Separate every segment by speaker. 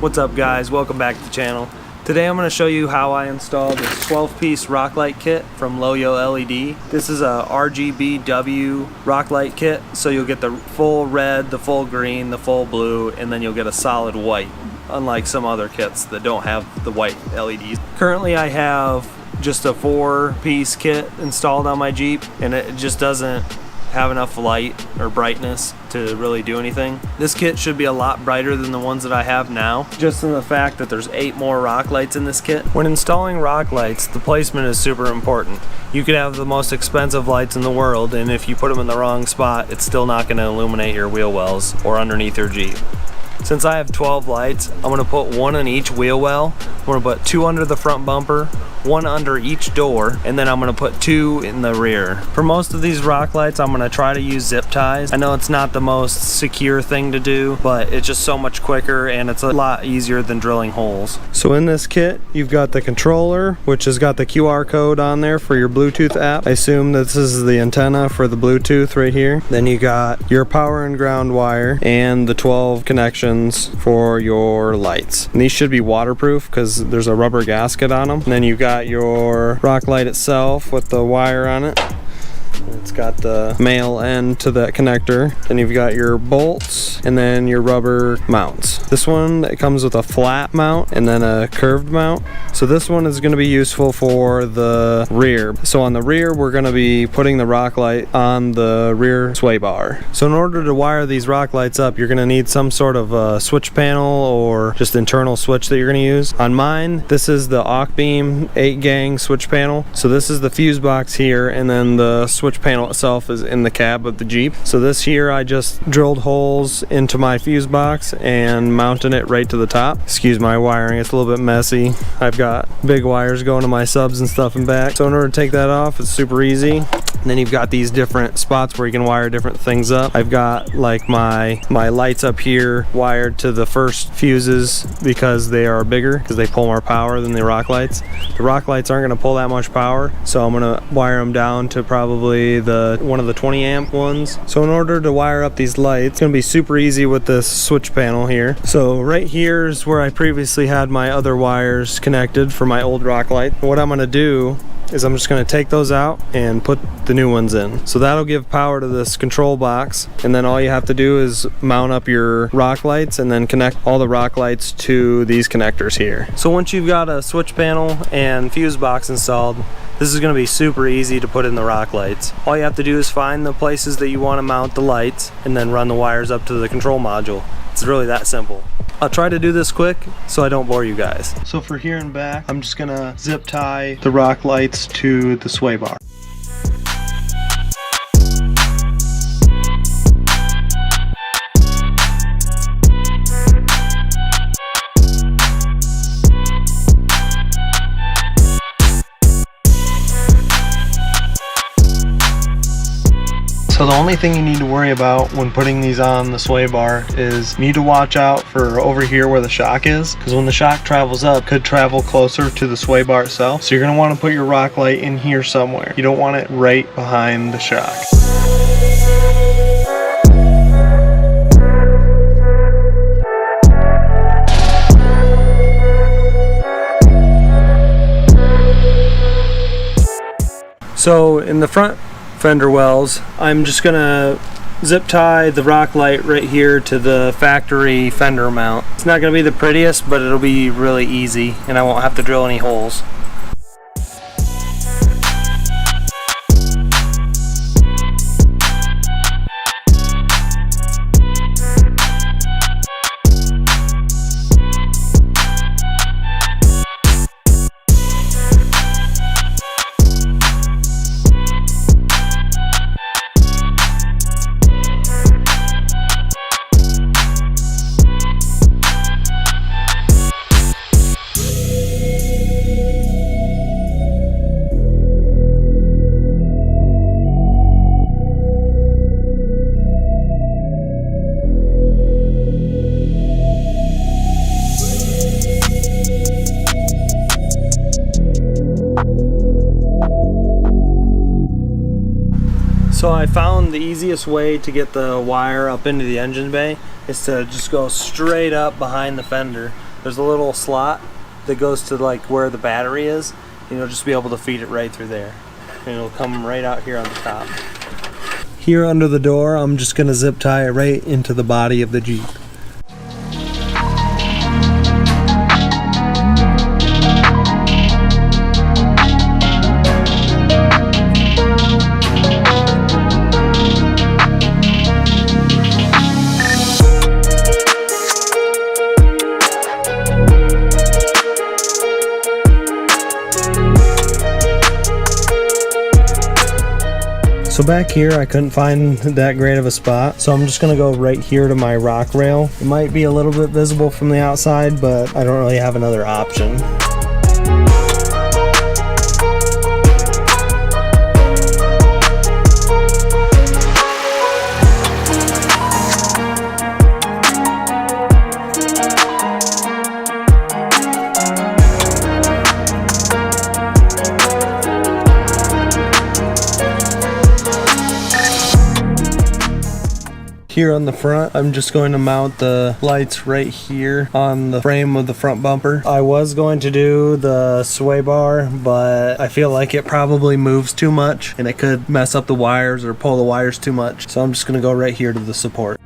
Speaker 1: What's up guys, welcome back to the channel. Today I'm going to show you how I installed this 12-piece rock light kit from LOYO LED. This is a RGBW rock light kit, so you'll get the full red, the full green, the full blue, and then you'll get a solid white, unlike some other kits that don't have the white LEDs. Currently I have just a 4-piece kit installed on my Jeep, and it just doesn't have enough light or brightness to really do anything. This kit should be a lot brighter than the ones that I have now, just in the fact that there's 8 more rock lights in this kit. When installing rock lights, the placement is super important. You could have the most expensive lights in the world, and if you put them in the wrong spot, it's still not going to illuminate your wheel wells or underneath your Jeep. Since I have 12 lights, I'm going to put 1 on each wheel well. I'm going to put 2 under the front bumper, 1 under each door, and then I'm going to put 2 in the rear. For most of these rock lights, I'm going to try to use zip ties. I know it's not the most secure thing to do, but it's just so much quicker and it's a lot easier than drilling holes. So in this kit, you've got the controller, which has got the QR code on there for your Bluetooth app. I assume this is the antenna for the Bluetooth right here. Then you got your power and ground wire and the 12 connections for your lights. And these should be waterproof because there's a rubber gasket on them. And then you got your rock light itself with the wire on it. It's got the male end to that connector. Then you've got your bolts and then your rubber mounts. This one, it comes with a flat mount and then a curved mount. So this one is going to be useful for the rear. So on the rear, we're going to be putting the rock light on the rear sway bar. So in order to wire these rock lights up, you're going to need some sort of a switch panel or just internal switch that you're going to use. On mine, this is the Beam 8-gang switch panel. So this is the fuse box here, and then the switch panel itself is in the cab of the Jeep. So this here, I just drilled holes into my fuse box and mounted it right to the top. Excuse my wiring, it's a little bit messy. I've got big wires going to my subs and stuff and back. So in order to take that off, it's super easy. And then you've got these different spots where you can wire different things up. I've got like my lights up here wired to the first fuses because they are bigger, because they pull more power than the rock lights. The rock lights aren't going to pull that much power, so I'm going to wire them down to probably one of the 20 amp ones. So in order to wire up these lights, it's going to be super easy with this switch panel here. So right here is where I previously had my other wires connected for my old rock light. What I'm going to do is I'm just going to take those out and put the new ones in. So that'll give power to this control box, and then all you have to do is mount up your rock lights and then connect all the rock lights to these connectors here. So once you've got a switch panel and fuse box installed, this is going to be super easy to put in the rock lights. All you have to do is find the places that you want to mount the lights and then run the wires up to the control module. It's really that simple. I'll try to do this quick so I don't bore you guys. So for here and back, I'm just gonna zip tie the rock lights to the sway bar. So the only thing you need to worry about when putting these on the sway bar is you need to watch out for over here where the shock is, because when the shock travels up, it could travel closer to the sway bar itself. So you're going to want to put your rock light in here somewhere. You don't want it right behind the shock. So in the front fender wells, I'm just gonna zip tie the rock light right here to the factory fender mount. It's not gonna be the prettiest, but it'll be really easy and I won't have to drill any holes. So I found found the easiest way to get the wire up into the engine bay is to just go straight up behind the fender. There's a little slot that goes to like where the battery is, and you'll just be able to feed it right through there. And it'll come right out here on the top. Here under the door, I'm just gonna zip tie it right into the body of the Jeep. So back here I couldn't find that great of a spot, so I'm just gonna go right here to my rock rail. It might be a little bit visible from the outside, but I don't really have another option. Here on the front, I'm just going to mount the lights right here on the frame of the front bumper. I was going to do the sway bar, but I feel like it probably moves too much and it could mess up the wires or pull the wires too much. So I'm just going to go right here to the support.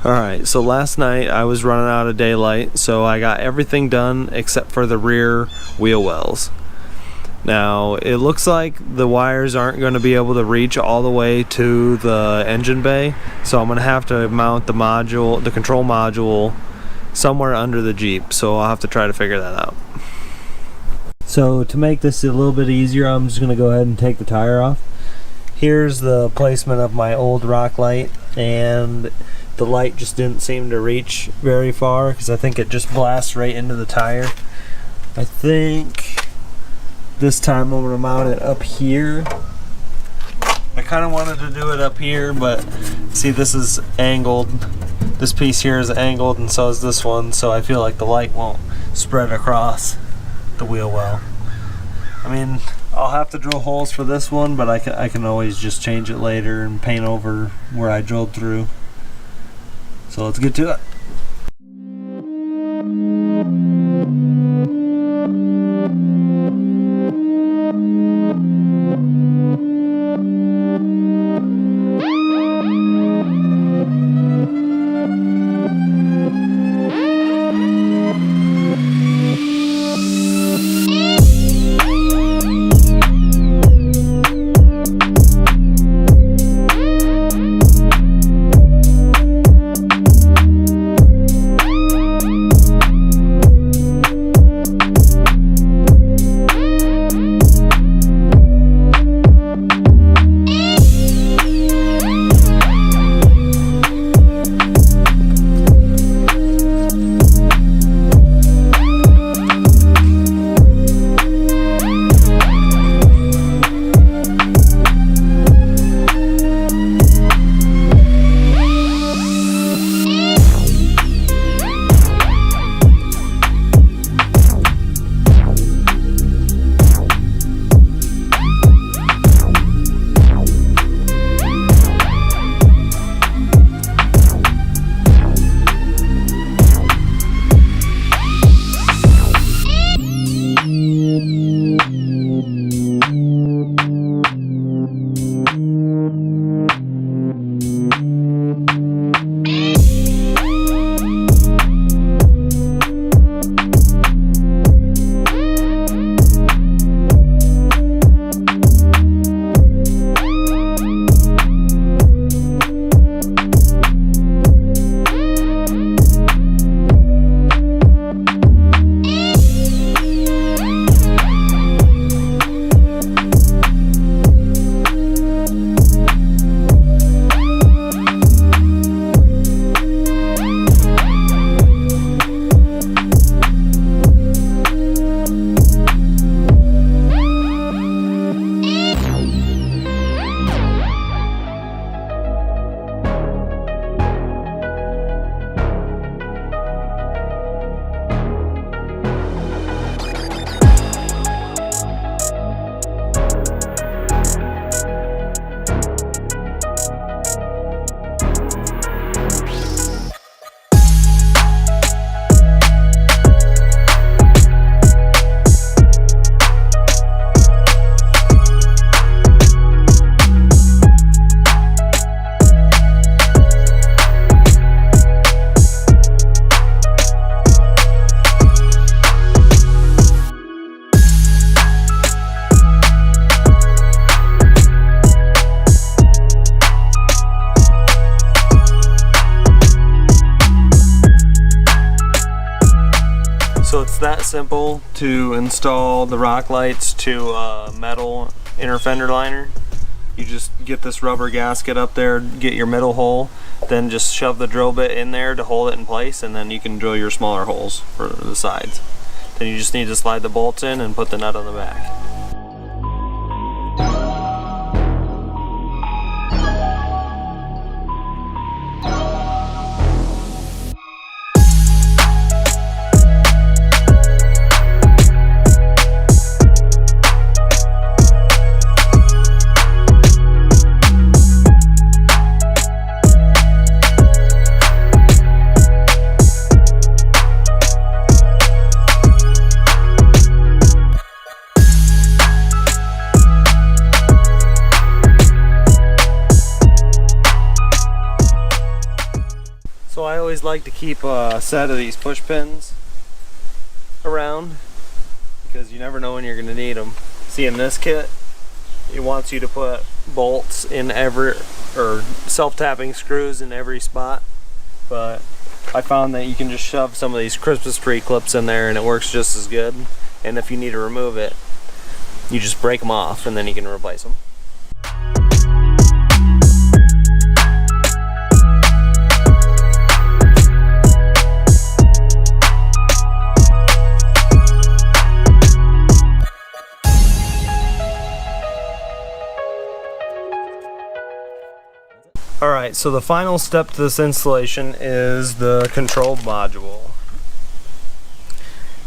Speaker 1: Alright, so last night I was running out of daylight, so I got everything done except for the rear wheel wells. Now, it looks like the wires aren't going to be able to reach all the way to the engine bay, so I'm going to have to mount the module, the control module, somewhere under the Jeep, so I'll have to try to figure that out. So to make this a little bit easier, I'm just going to go ahead and take the tire off. Here's the placement of my old rock light, and the light just didn't seem to reach very far because I think it just blasts right into the tire. I think this time I'm going to mount it up here. I kind of wanted to do it up here, but see, this is angled. This piece here is angled, and so is this one, so I feel like the light won't spread across the wheel well. I mean, I'll have to drill holes for this one, but I can always just change it later and paint over where I drilled through. So let's get to it. So it's that simple to install the rock lights to a metal inner fender liner. You just get this rubber gasket up there, get your middle hole, then just shove the drill bit in there to hold it in place, and then you can drill your smaller holes for the sides. Then you just need to slide the bolts in and put the nut on the back. So I always like to keep a set of these push pins around because you never know when you're going to need them. See, in this kit, it wants you to put bolts in every, or self-tapping screws in every spot, but I found that you can just shove some of these Christmas tree clips in there and it works just as good. And if you need to remove it, you just break them off and then you can replace them. Alright, so the final step to this installation is the control module.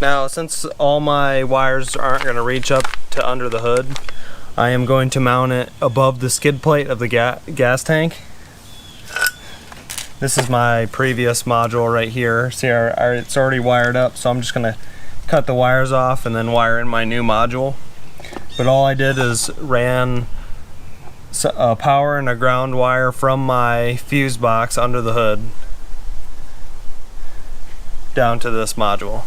Speaker 1: Now, since all my wires aren't going to reach up to under the hood, I am going to mount it above the skid plate of the gas tank. This is my previous module right here. See, it's already wired up, so I'm just going to cut the wires off and then wire in my new module. But all I did is ran a power and a ground wire from my fuse box under the hood down to this module.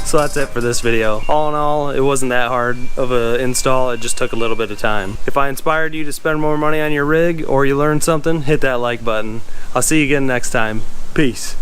Speaker 1: So that's it for this video. All in all, it wasn't that hard of an install, it just took a little bit of time. If I inspired you to spend more money on your rig or you learned something, hit that like button. I'll see you again next time. Peace.